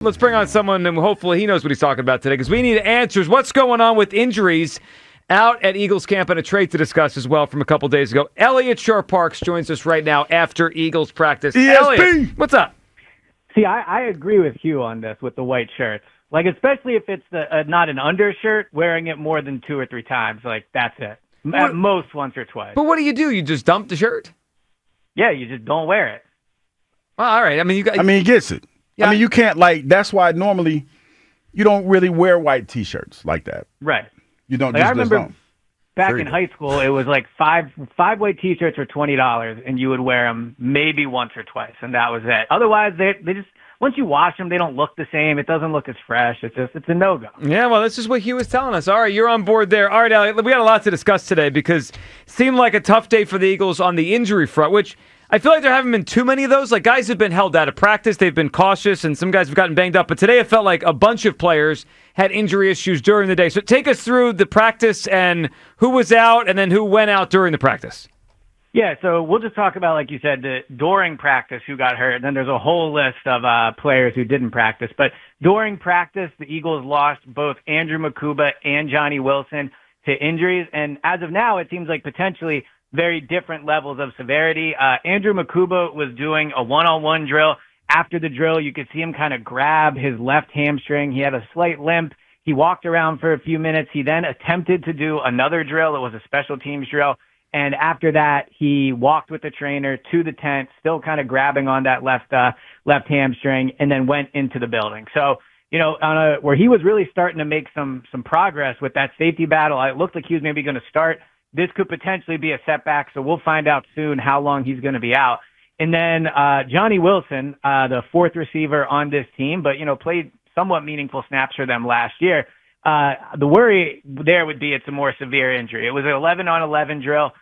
Let's bring on someone and hopefully he knows what he's talking about today because we need answers. What's going on with injuries out at Eagles camp, and a trade to discuss as well from a couple days ago. Eliot Shorr-Parks joins us right now after Eagles practice. ESP. Eliot, what's up? See, I agree with Hugh on this with the white shirts. Like, especially if it's not an undershirt, wearing it more than 2 or 3 times. Like, that's it. At most once or twice. But what do? You just dump the shirt? Yeah, you just don't wear it. Well, all right. He gets it. Yeah. You can't, that's why normally you don't really wear white T-shirts like that. Right. You don't I just remember don't. back in high school, it was like five white T-shirts for $20, and you would wear them maybe once or twice, and that was it. Otherwise, they just once you wash them, they don't look the same. It doesn't look as fresh. It's a no-go. Yeah, well, this is what Hugh was telling us. All right, you're on board there. All right, Eliot, we got a lot to discuss today because it seemed like a tough day for the Eagles on the injury front, which I feel like there haven't been too many of those. Like, guys have been held out of practice. They've been cautious, and some guys have gotten banged up. But today it felt like a bunch of players had injury issues during the day. So take us through the practice and who was out and then who went out during the practice. Yeah, so we'll just talk about, like you said, during practice who got hurt. And then there's a whole list of players who didn't practice. But during practice, the Eagles lost both Andrew Makuba and Johnny Wilson to injuries. And as of now, it seems like potentially very different levels of severity. Andrew Makuba was doing a one-on-one drill. After the drill, you could see him kind of grab his left hamstring. He had a slight limp. He walked around for a few minutes. He then attempted to do another drill. It was a special teams drill. And after that, he walked with the trainer to the tent, still kind of grabbing on that left hamstring, and then went into the building. So, where he was really starting to make some progress with that safety battle, it looked like he was maybe going to start. This could potentially be a setback, so we'll find out soon how long he's going to be out. And then Johnny Wilson, the 4th receiver on this team, but, played somewhat meaningful snaps for them last year. The worry there would be it's a more severe injury. It was an 11-on-11 drill.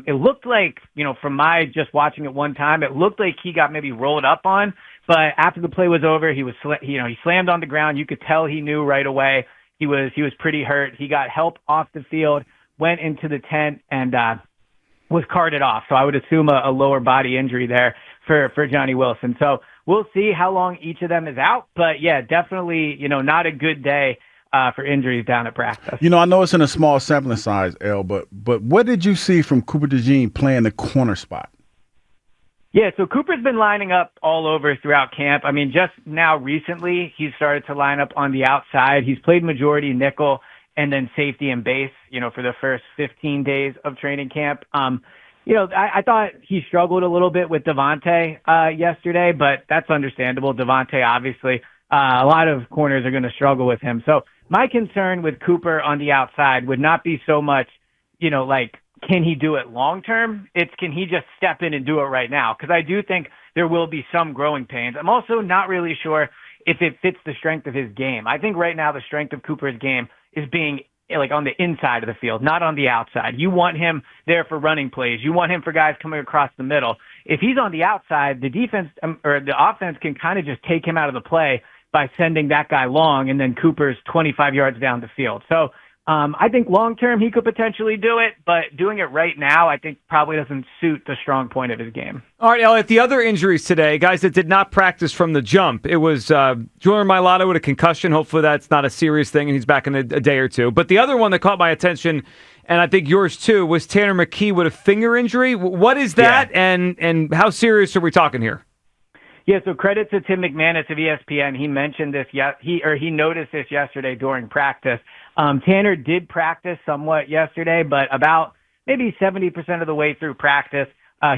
It looked like, from my just watching it one time, it looked like he got maybe rolled up on. But after the play was over, he slammed on the ground. You could tell he knew right away he was pretty hurt. He got help off the field, went into the tent, and was carted off. So I would assume a lower body injury there for Johnny Wilson. So we'll see how long each of them is out. But, yeah, definitely, not a good day for injuries down at practice. I know it's in a small sampling size, El, but what did you see from Cooper DeJean playing the corner spot? Yeah, so Cooper's been lining up all over throughout camp. Just now recently, he's started to line up on the outside. He's played majority nickel and then safety and base, for the first 15 days of training camp. I thought he struggled a little bit with Devontae yesterday, but that's understandable. Devontae, obviously, a lot of corners are going to struggle with him. So my concern with Cooper on the outside would not be so much, can he do it long term? It's can he just step in and do it right now? Because I do think there will be some growing pains. I'm also not really sure if it fits the strength of his game. I think right now the strength of Cooper's game is being on the inside of the field, not on the outside. You want him there for running plays. You want him for guys coming across the middle. If he's on the outside, the defense or the offense can kind of just take him out of the play by sending that guy long, and then Cooper's 25 yards down the field. So I think long-term he could potentially do it, but doing it right now I think probably doesn't suit the strong point of his game. All right, Eliot, the other injuries today, guys that did not practice from the jump. It was Jordan Mailata with a concussion. Hopefully that's not a serious thing and he's back in a day or two. But the other one that caught my attention, and I think yours too, was Tanner McKee with a finger injury. What is that, and how serious are we talking here? Yeah, so credit to Tim McManus of ESPN. He mentioned this. He noticed this yesterday during practice. Tanner did practice somewhat yesterday, but about maybe 70% of the way through practice,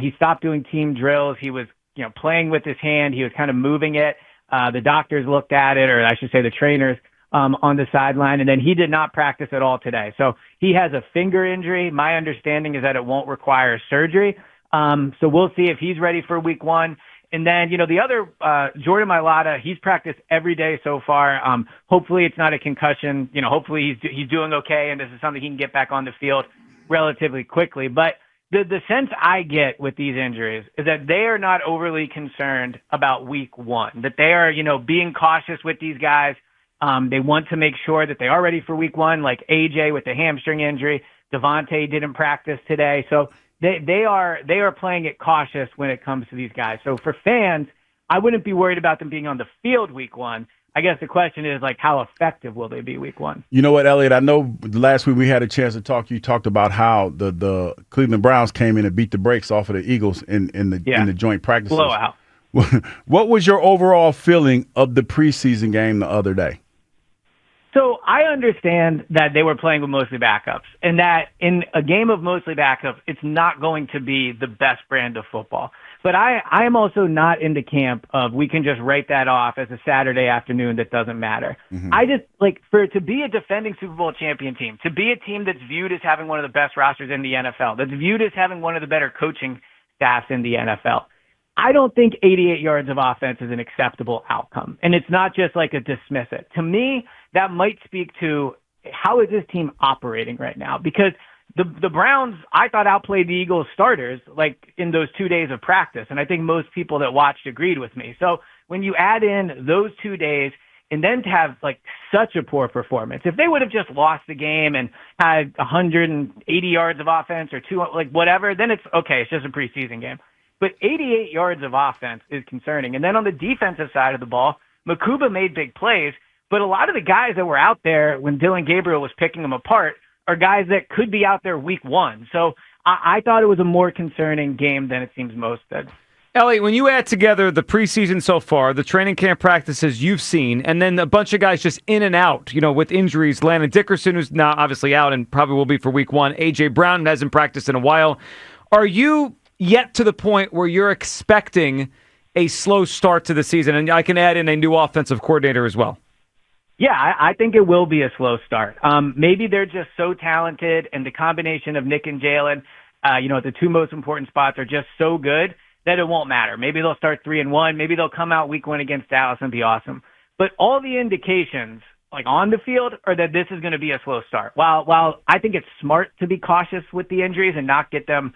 he stopped doing team drills. He was, playing with his hand. He was kind of moving it. The doctors looked at it, or I should say the trainers, on the sideline, and then he did not practice at all today. So he has a finger injury. My understanding is that it won't require surgery. So we'll see if he's ready for week 1. And then, the other, Jordan Mailata, he's practiced every day so far. Hopefully it's not a concussion. Hopefully he's doing okay, and this is something he can get back on the field relatively quickly. But the sense I get with these injuries is that they are not overly concerned about week 1, that they are, being cautious with these guys. They want to make sure that they are ready for week 1, like AJ with the hamstring injury. Devontae didn't practice today. So They are playing it cautious when it comes to these guys. So for fans, I wouldn't be worried about them being on the field week one. I guess the question is, like, how effective will they be week one? You know what, Eliot? I know last week we had a chance to talk. You talked about how the Cleveland Browns came in and beat the brakes off of the Eagles in the joint practices. Blowout. What was your overall feeling of the preseason game the other day? So I understand that they were playing with mostly backups, and that in a game of mostly backups, it's not going to be the best brand of football. But I am also not in the camp of we can just write that off as a Saturday afternoon that doesn't matter. Mm-hmm. I just, like, to be a defending Super Bowl champion team, to be a team that's viewed as having one of the best rosters in the NFL, that's viewed as having one of the better coaching staffs in the NFL, I don't think 88 yards of offense is an acceptable outcome. And it's not just like a dismiss it. To me, that might speak to how is this team operating right now? Because the Browns, I thought, outplayed the Eagles starters like in those 2 days of practice. And I think most people that watched agreed with me. So when you add in those 2 days and then to have like such a poor performance, if they would have just lost the game and had 180 yards of offense or two, like whatever, then it's okay. It's just a preseason game. But 88 yards of offense is concerning. And then on the defensive side of the ball, Makuba made big plays, but a lot of the guys that were out there when Dylan Gabriel was picking them apart are guys that could be out there week one. So I thought it was a more concerning game than it seems most did. Eliot, when you add together the preseason so far, the training camp practices you've seen, and then a bunch of guys just in and out, with injuries, Landon Dickerson, who's now obviously out and probably will be for week one, A.J. Brown hasn't practiced in a while, are you yet to the point where you're expecting a slow start to the season? And I can add in a new offensive coordinator as well. Yeah, I think it will be a slow start. Maybe they're just so talented, and the combination of Nick and Jalen, the two most important spots are just so good that it won't matter. Maybe they'll start 3-1. Maybe they'll come out week one against Dallas and be awesome. But all the indications, like on the field, are that this is going to be a slow start. While I think it's smart to be cautious with the injuries and not get them,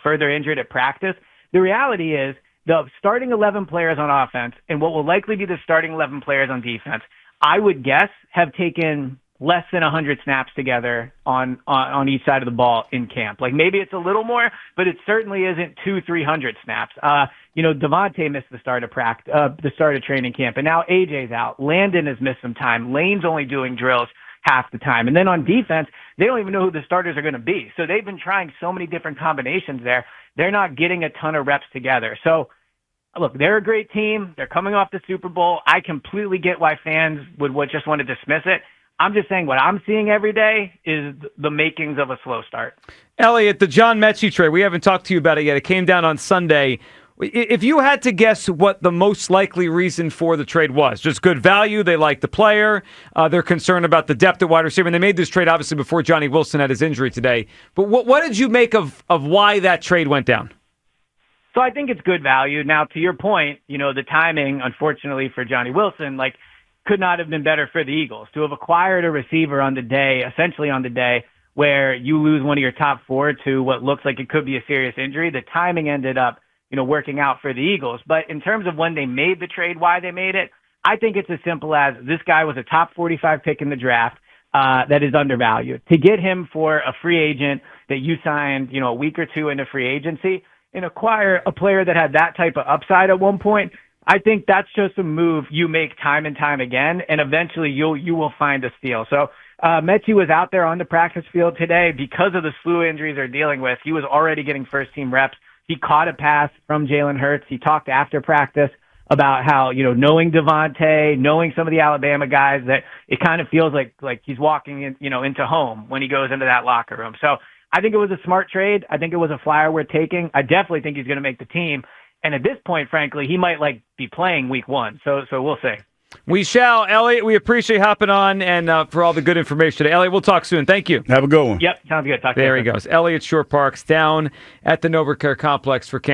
further injured at practice, the reality is the starting 11 players on offense and what will likely be the starting 11 players on defense, I would guess, have taken less than 100 snaps together on each side of the ball in camp. Like maybe it's a little more, but it certainly isn't 200-300 snaps. Devontae missed the start of training camp, and now AJ's out. Landon has missed some time. Lane's only doing drills half the time. And then on defense, they don't even know who the starters are going to be. So they've been trying so many different combinations there. They're not getting a ton of reps together. So look, they're a great team. They're coming off the Super Bowl. I completely get why fans would just want to dismiss it. I'm just saying what I'm seeing every day is the makings of a slow start. Eliot, the John Metchie trade, we haven't talked to you about it yet. It came down on Sunday. If you had to guess what the most likely reason for the trade was, just good value, they like the player, they're concerned about the depth at wide receiver, and they made this trade obviously before Johnny Wilson had his injury today. But what did you make of why that trade went down? So I think it's good value. Now, to your point, the timing, unfortunately for Johnny Wilson, could not have been better for the Eagles. To have acquired a receiver essentially on the day where you lose one of your top four to what looks like it could be a serious injury, the timing ended up, working out for the Eagles. But in terms of when they made the trade, why they made it, I think it's as simple as this guy was a top 45 pick in the draft that is undervalued. To get him for a free agent that you signed, a week or two into free agency and acquire a player that had that type of upside at one point, I think that's just a move you make time and time again, and eventually you will find a steal. So Metchie was out there on the practice field today because of the slew of injuries they're dealing with. He was already getting first-team reps. He caught a pass from Jalen Hurts. He talked after practice about how, knowing Devontae, knowing some of the Alabama guys, that it kind of feels like he's walking in, into home when he goes into that locker room. So I think it was a smart trade. I think it was a flyer worth taking. I definitely think he's going to make the team. And at this point, frankly, he might be playing week one. So we'll see. We shall. Eliot, we appreciate hopping on and for all the good information today. Eliot, we'll talk soon. Thank you. Have a good one. Yep, sounds good. Talk to you. There he goes. Eliot Shorr-Parks down at the NovaCare Complex for camp.